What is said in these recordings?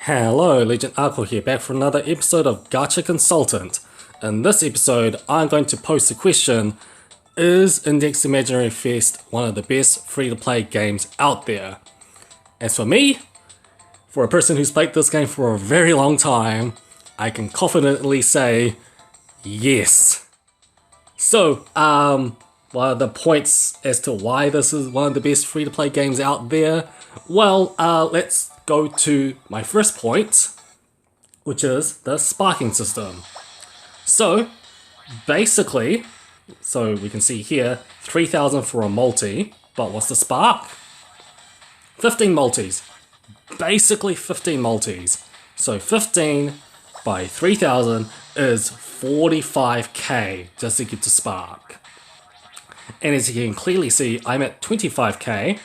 Hello, LegendAqua here, back for another episode of Gacha Consultant. In this episode, I'm going to pose the question, is Index Imaginary Fest one of the best free-to-play games out there? As for me, for a person who's played this game for a very long time, I can confidently say, yes. So, what are the points as to why this is one of the best free-to-play games out there? Well, let's go to my first point, which is the sparking system. So, basically, we can see here, 3,000 for a multi, but what's the spark? 15 multis. Basically 15 multis. So 15 by 3,000 is 45k just to get to spark. And as you can clearly see, I'm at 25k,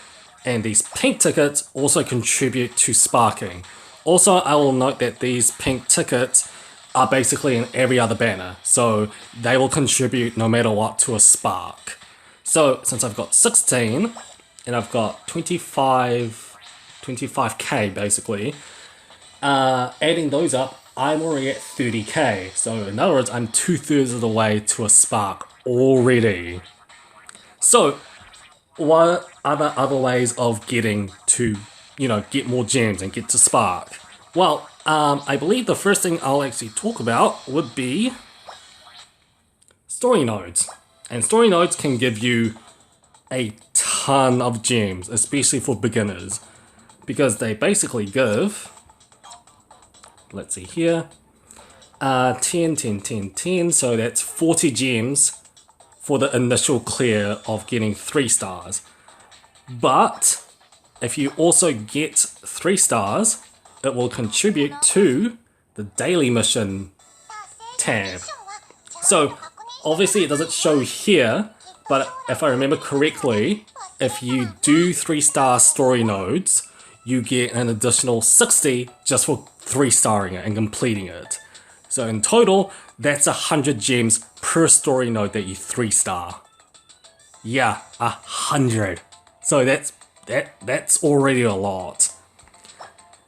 and these pink tickets also contribute to sparking. Also, I will note that these pink tickets are basically in every other banner, so they will contribute no matter what to a spark. So since I've got 16 and I've got 25k basically, adding those up, I'm already at 30k. So in other words, I'm 2/3 of the way to a spark already. So what are the other ways of getting to, get more gems and get to spark? Well, I believe the first thing I'll actually talk about would be story nodes. And story nodes can give you a ton of gems, especially for beginners, because they basically give, let's see here, 10, 10, 10, 10, so that's 40 gems for the initial clear of getting 3 stars. But if you also get 3 stars, it will contribute to the daily mission tab. So obviously it doesn't show here, but if I remember correctly, if you do 3-star story nodes, you get an additional 60 just for 3-starring it and completing it. So in total, that's 100 gems per story node that you 3-star. Yeah, 100. So that's already a lot.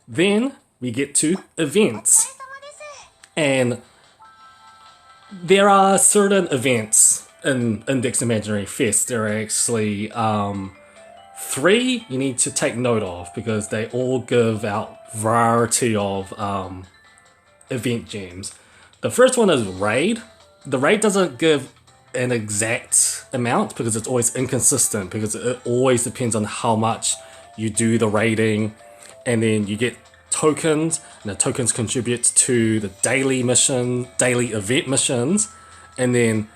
Then we get to events. And there are certain events in Index Imaginary Fest. There are actually 3 you need to take note of, because they all give out variety of event gems. The first one is raid. The raid doesn't give an exact amount because it's always inconsistent, because it always depends on how much you do the raiding, and then you get tokens, and the tokens contribute to the daily event missions, and then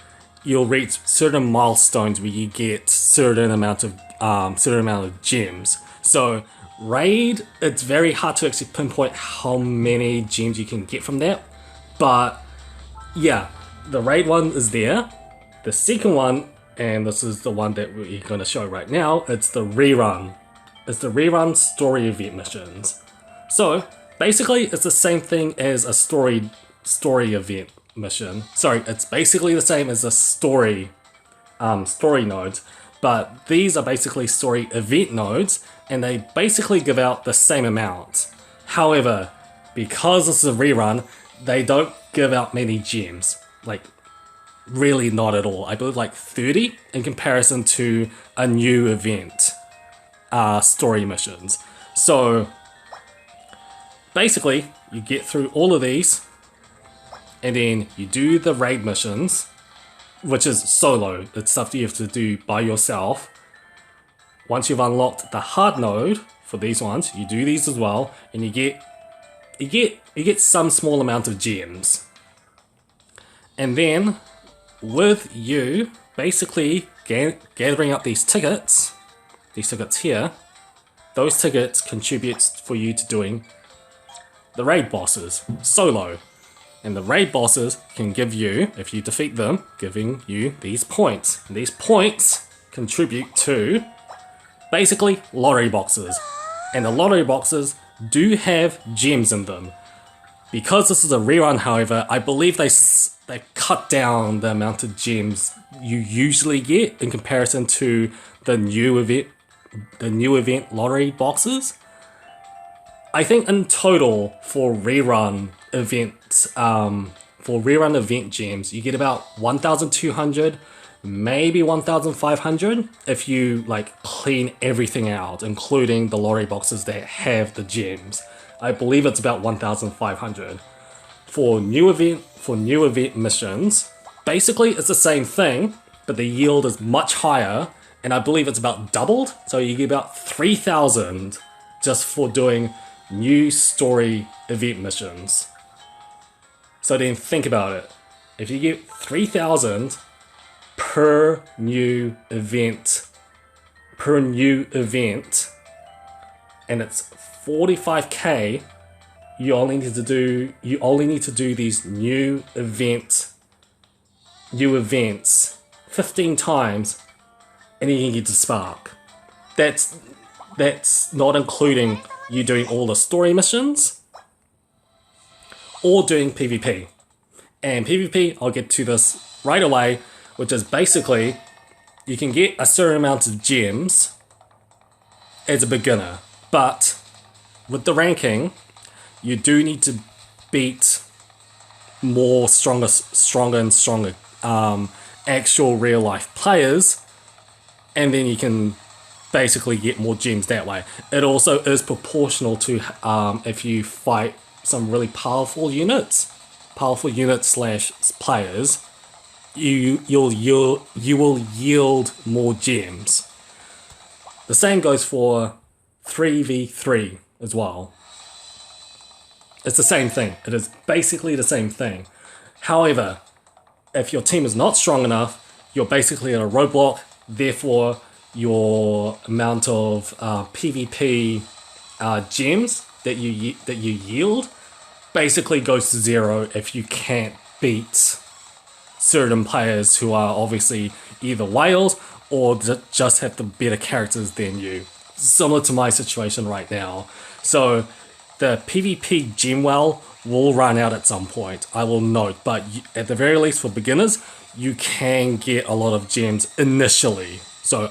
you'll reach certain milestones where you get certain amount of gems. So raid, it's very hard to actually pinpoint how many gems you can get from that, but yeah, the raid one is there. The second one, and this is the one that we're going to show right now, it's the rerun. It's the rerun story event missions. So basically it's the same thing as a story event mission. Sorry, it's basically the same as a story nodes, but these are basically story event nodes, and they basically give out the same amount. However, because this is a rerun, they don't give out many gems. Like, really not at all. I believe like 30 in comparison to a new event story missions. So basically you get through all of these, and then you do the raid missions, which is solo. It's stuff that you have to do by yourself. Once you've unlocked the hard node for these ones, you do these as well, and you get some small amount of gems. And then with you basically gathering up these tickets here, those tickets contributes for you to doing the raid bosses solo. And the raid bosses can give you, if you defeat them, giving you these points. And these points contribute to basically lottery boxes. And the lottery boxes do have gems in them. Because this is a rerun, however, I believe they cut down the amount of gems you usually get in comparison to the new event lottery boxes. I think in total for rerun event gems, you get about 1,200, maybe 1,500 if you like clean everything out, including the lottery boxes that have the gems. I believe it's about 1,500. For new event missions, basically it's the same thing, but the yield is much higher, and I believe it's about doubled, so you get about 3,000 just for doing new story event missions. So then think about it. If you get 3,000 per new event, and it's 45k, you only need to do these new events 15 times, and then you can get to Spark. That's not including you doing all the story missions or doing PvP. And PvP, I'll get to this right away, which is basically you can get a certain amount of gems as a beginner, but with the ranking, you do need to beat stronger and stronger actual real life players, and then you can basically get more gems that way. It also is proportional to if you fight some really powerful units slash players, you will yield more gems. The same goes for 3v3 as well. It's the same thing. It is basically the same thing. However, if your team is not strong enough, you're basically at a roadblock. Therefore, your amount of PvP gems that you yield basically goes to zero if you can't beat certain players who are obviously either whales or just have the better characters than you. Similar to my situation right now. So the PvP gem well will run out at some point, I will note, but at the very least for beginners, you can get a lot of gems initially. So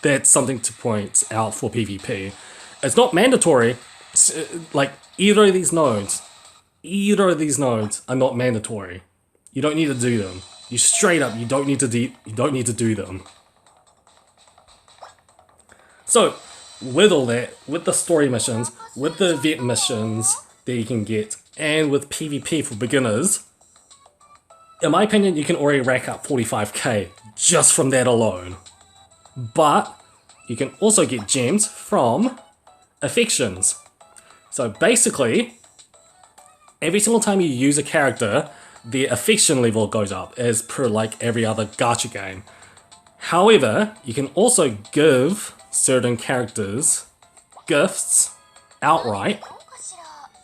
that's something to point out for PvP. It's not mandatory, like either of these nodes are not mandatory. You don't need to do them. You don't need to do them. So with all that, with the story missions, with the event missions that you can get, and with PvP for beginners, in my opinion, you can already rack up 45k just from that alone. But you can also get gems from affections. So basically, every single time you use a character, the affection level goes up, as per like every other gacha game. However, you can also give certain characters gifts outright,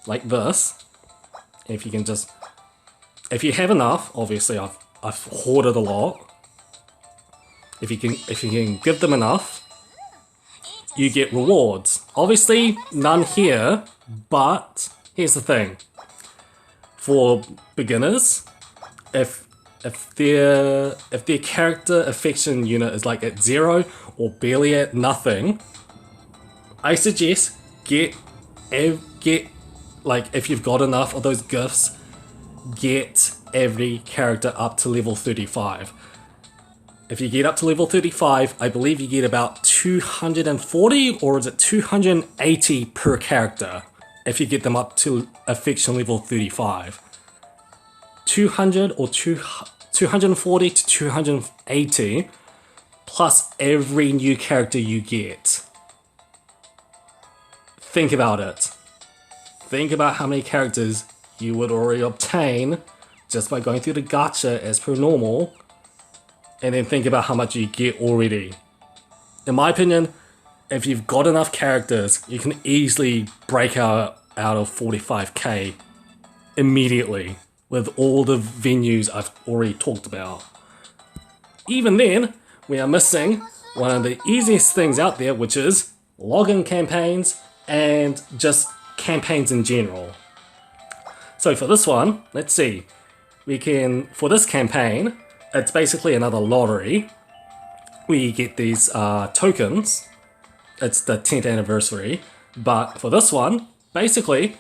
like this. If you have enough, obviously I've hoarded a lot. If you can give them enough, you get rewards. Obviously, none here, but here's the thing. For beginners, if their character affection unit is like at 0 or barely at nothing, I suggest get like, if you've got enough of those gifts, get every character up to level 35. If you get up to level 35, I believe you get about 240 or is it 280 per character if you get them up to affection level 35. 200 or 240 to 280 plus every new character you get. Think about it. Think about how many characters you would already obtain just by going through the gacha as per normal, and then think about how much you get already. In my opinion, if you've got enough characters, you can easily break out of 45k immediately with all the venues I've already talked about. Even then, we are missing one of the easiest things out there, which is login campaigns and just campaigns in general. So for this one, let's see. For this campaign, it's basically another lottery. We get these tokens. It's the 10th anniversary. But for this one, basically,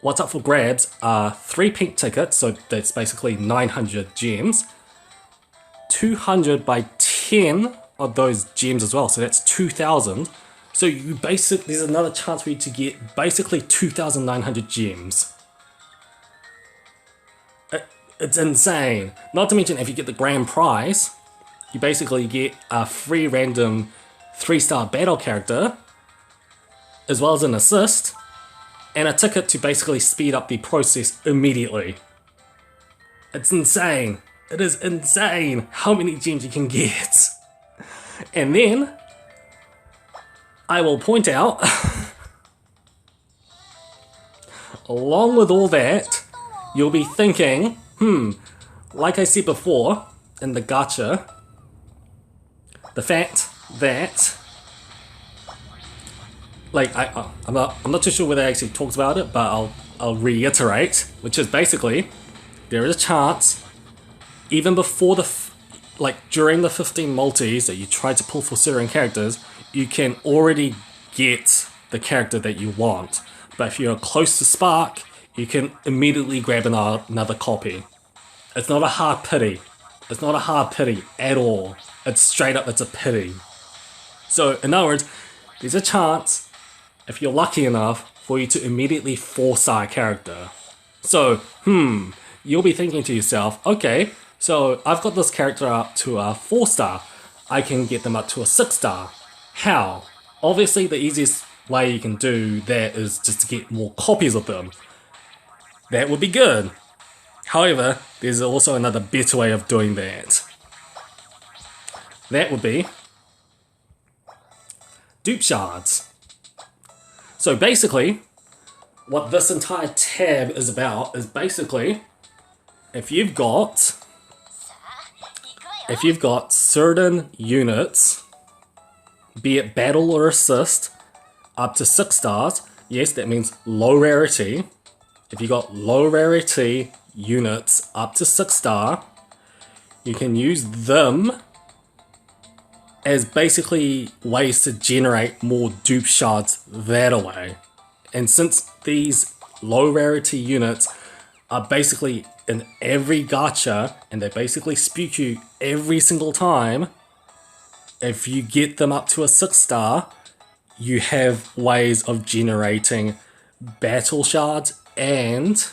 what's up for grabs are 3 pink tickets, so that's basically 900 gems. 200 by 10 of those gems as well, so that's 2,000. So there's another chance for you to get basically 2,900 gems. It's insane. Not to mention, if you get the grand prize, you basically get a free random 3-star battle character, as well as an assist, and a ticket to basically speed up the process immediately. It's insane. It is insane how many gems you can get. And then, I will point out, along with all that, you'll be thinking, like I said before in the gacha, the fact that, like, I'm not too sure whether I actually talked about it, but I'll reiterate, which is basically, there is a chance, even before during the 15 multis that you try to pull for certain characters, you can already get the character that you want. But if you're close to Spark, you can immediately grab another copy. It's not a hard pity. It's not a hard pity at all. It's straight up, it's a pity. So, in other words, there's a chance, if you're lucky enough, for you to immediately 4-star a character. So, you'll be thinking to yourself, okay, so I've got this character up to a 4-star. I can get them up to a 6-star. How? Obviously, the easiest way you can do that is just to get more copies of them. That would be good. However, there's also another better way of doing that. That would be dupe shards. So basically, what this entire tab is about is basically, if you've got certain units, be it battle or assist, up to 6 stars, yes, that means low rarity. If you got low rarity units up to 6-star, you can use them as basically ways to generate more dupe shards that way. And since these low rarity units are basically in every gacha and they basically spook you every single time, if you get them up to a 6-star, you have ways of generating battle shards and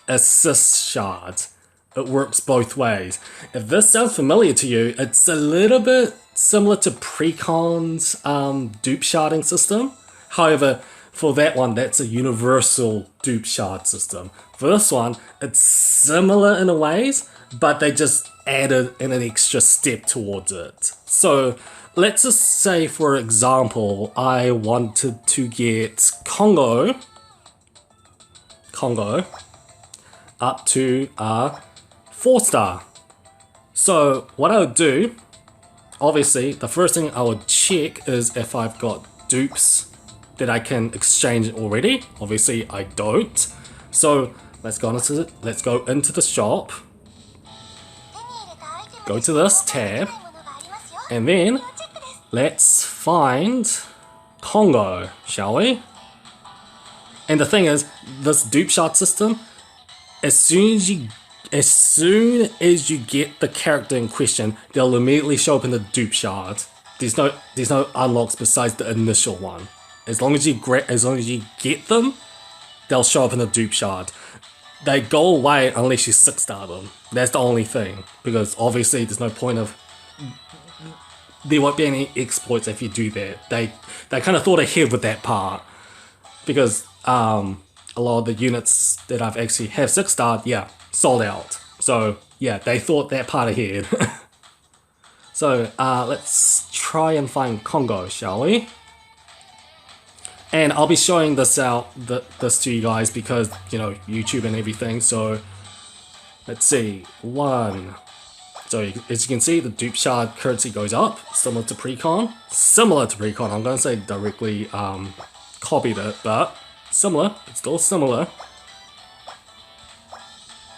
assist shards. It works both ways. If this sounds familiar to you, it's a little bit similar to Precon's dupe sharding system. However, for that one, that's a universal dupe shard system. For this one, it's similar in a ways, but they just added in an extra step towards it. So let's just say, for example, I wanted to get Congo up to a 4-star. So what I would do, obviously, the first thing I would check is if I've got dupes that I can exchange already. Obviously, I don't. So let's go into the shop. Go to this tab, and then let's find Congo, shall we? And the thing is, this dupe shard system, as soon as you get the character in question, they'll immediately show up in the dupe shard. There's no unlocks besides the initial one. As long as you get them, they'll show up in the dupe shard. They go away unless you 6-star them. That's the only thing, because obviously there's no point of. There won't be any exploits if you do that. They kind of thought ahead with that part, because a lot of the units that I've actually have 6-starred, yeah, sold out. So yeah, they thought that part ahead. So let's try and find Congo, shall we? And I'll be showing this to you guys because, you know, YouTube and everything. So let's see, 1. So as you can see, the dupe shard currency goes up, similar to Precon. I'm going to say directly copied it, but similar. It's still similar.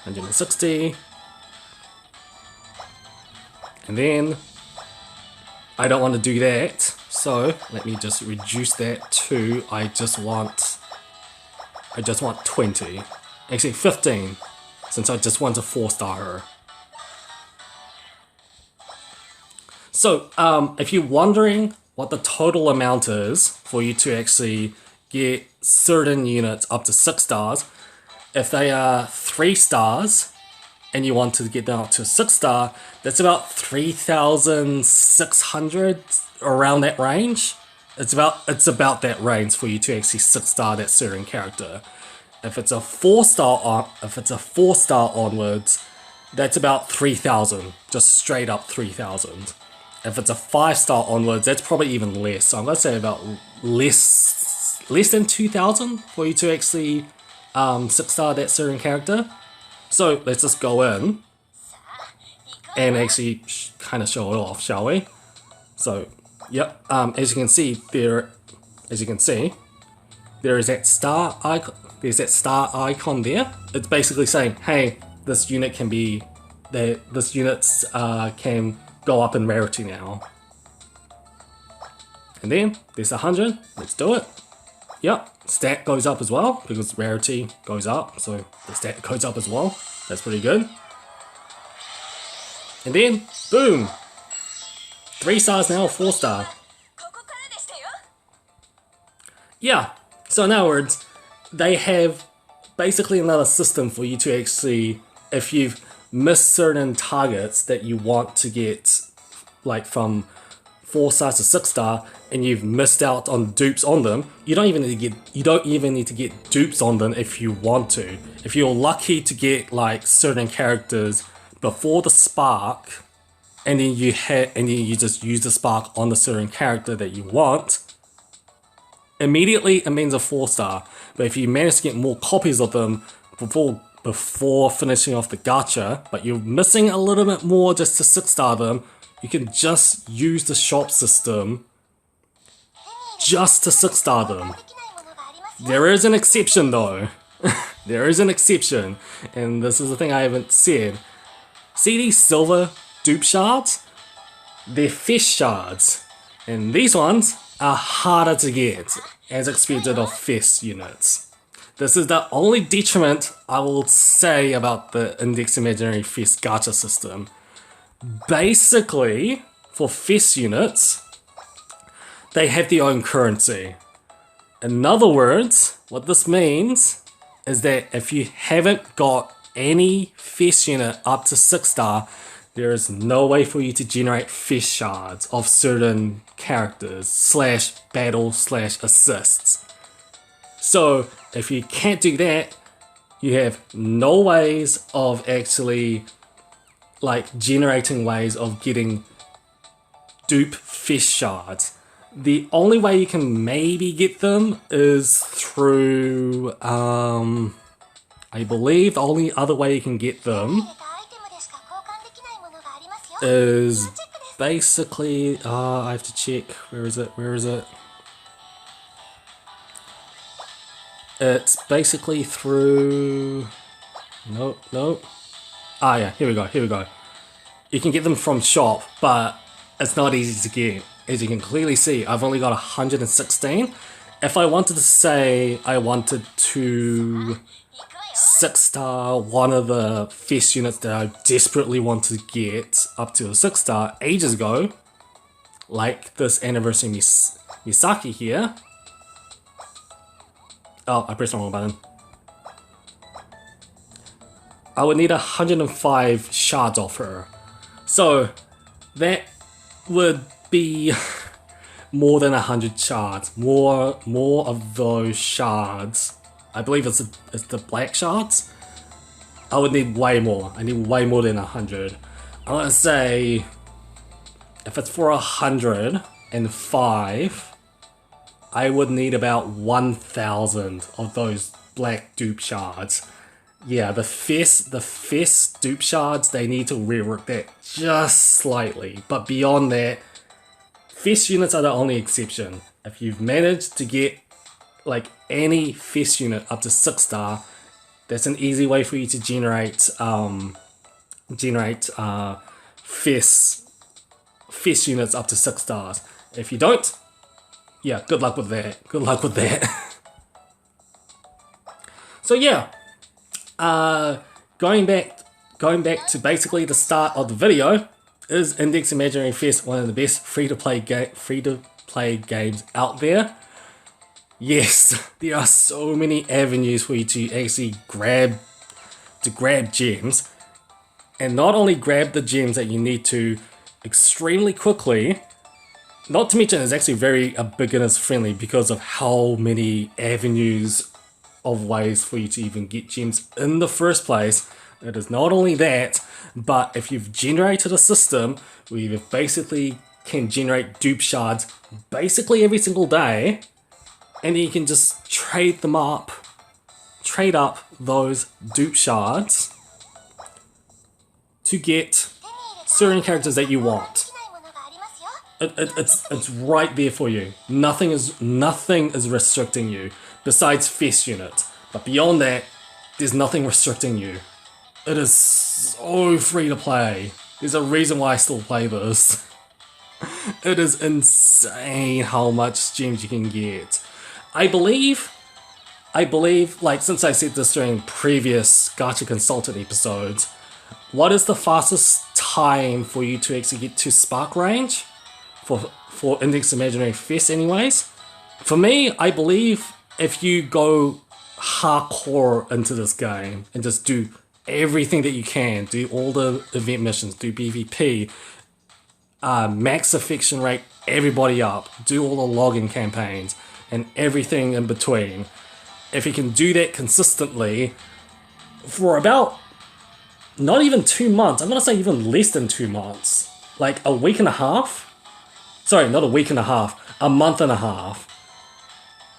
160. And then I don't want to do that, So let me just reduce that to I just want 20. Actually 15, since I just want to 4-star her. So if you're wondering what the total amount is for you to actually get certain units up to 6 stars, if they are 3 stars and you want to get them up to 6 star, that's about 3,600, around that range. It's about that range for you to actually 6-star that certain character. If it's a 4-star onwards, that's about 3,000, just straight up 3,000. If it's a 5-star onwards, that's probably even less. So I'm gonna say about less than 2,000 for you to actually 6-star that certain character. So let's just go in and actually kind of show it off, shall we? So, yep. As you can see, there is that star icon. There's that star icon there. It's basically saying, hey, this unit can be this unit's can go up in rarity now. And then there's 100. Let's do it. Yep, stat goes up as well because rarity goes up, so the stat goes up as well. That's pretty good. And then, boom! 3 stars now, 4-star. Yeah, so in other words, they have basically another system for you to actually, if you've missed certain targets that you want to get, like from 4 stars to 6-star, and you've missed out on dupes on them, you don't even need to get dupes on them if you want to. If you're lucky to get like certain characters before the spark, and then you just use the spark on the certain character that you want, immediately it means a 4-star. But if you manage to get more copies of them before finishing off the gacha, but you're missing a little bit more just to 6-star them, you can just use the shop system just to 6-star them. There is an exception though. There is an exception, and this is the thing I haven't said. See these silver dupe shards? They're fish shards, and these ones are harder to get, as expected of fish units. This is the only detriment I will say about the Index Imaginary Fish gacha system. Basically, for fish units, they have their own currency. In other words, what this means is that if you haven't got any fish unit up to 6-star, there is no way for you to generate fish shards of certain characters / battle / assists. So if you can't do that, you have no ways of actually like generating ways of getting dupe fish shards. The only way you can maybe get them is through, I believe the only other way you can get them is basically, I have to check, where is it? It's basically through, no. Ah yeah, here we go. You can get them from shop, but it's not easy to get. As you can clearly see, I've only got 116. If I wanted to say I wanted to 6-star one of the fish units that I desperately want to get up to a 6-star ages ago, like this Anniversary Misaki here. Oh, I pressed the wrong button. I would need 105 shards off her. So that would be more than 100 shards. More of those shards. I believe it's the black shards. I would need way more. I need way more than 100. I'm gonna say if it's for 105, I would need about 1,000 of those black dupe shards. Yeah, the fist dupe shards, they need to rework that just slightly. But beyond that, fist units are the only exception. If you've managed to get like any fist unit up to 6-star, that's an easy way for you to generate fist units up to 6 stars. If you don't, yeah, good luck with that. Good luck with that. So yeah, going back to basically the start of the video, is Index Imaginary Fest one of the best free-to-play games out there? Yes, there are so many avenues for you to actually grab gems, and not only grab the gems that you need to extremely quickly. Not to mention, it's actually very beginners friendly because of how many avenues of ways for you to even get gems in the first place. It is not only that, but if you've generated a system where you basically can generate dupe shards basically every single day, and then you can just trade up those dupe shards to get certain characters that you want. It's right there for you. Nothing is restricting you besides Fest unit. But beyond that, there's nothing restricting you. It is so free to play. There's a reason why I still play this. It is insane how much gems you can get. I believe, like, since I said this during previous Gacha Consultant episodes, what is the fastest time for you to actually get to spark range? For Index Imaginary Fest anyways? For me, I believe if you go hardcore into this game and just do everything that you can, do all the event missions, do PvP, max affection rate everybody up, do all the login campaigns, and everything in between. If you can do that consistently for about not even 2 months, I'm gonna say even less than 2 months, like a week and a half. Sorry, not a week and a half, a month and a half.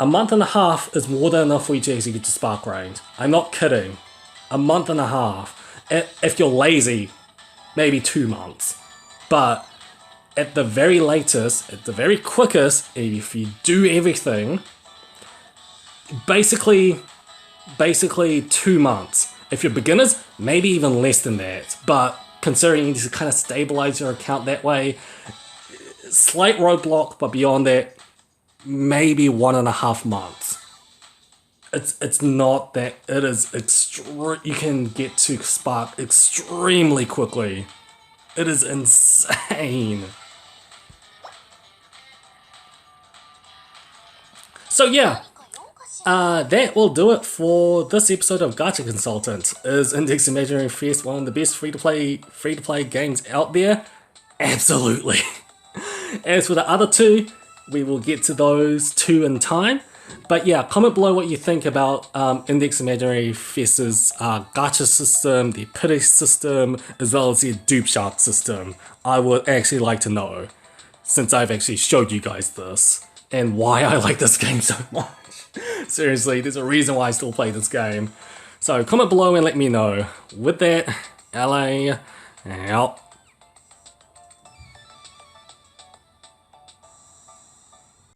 A month and a half is more than enough for you to actually get to spark range. I'm not kidding. A month and a half. If you're lazy, maybe 2 months. But at the very latest, at the very quickest, if you do everything, basically 2 months. If you're beginners, maybe even less than that. But considering you need to kind of stabilize your account that way, slight roadblock, but beyond that, maybe 1.5 months. It's not that. It is you can get to spark extremely quickly. It is insane. So yeah, that will do it for this episode of Gacha Consultant. Is Index Imaginary Fest one of the best free to play games out there? Absolutely. As for the other two, we will get to those two in time. But yeah, comment below what you think about Index Imaginary Fest's gacha system, the pity system, as well as the dupe shard system. I would actually like to know, since I've actually showed you guys this, and why I like this game so much. Seriously, there's a reason why I still play this game. So comment below and let me know. With that, LA out.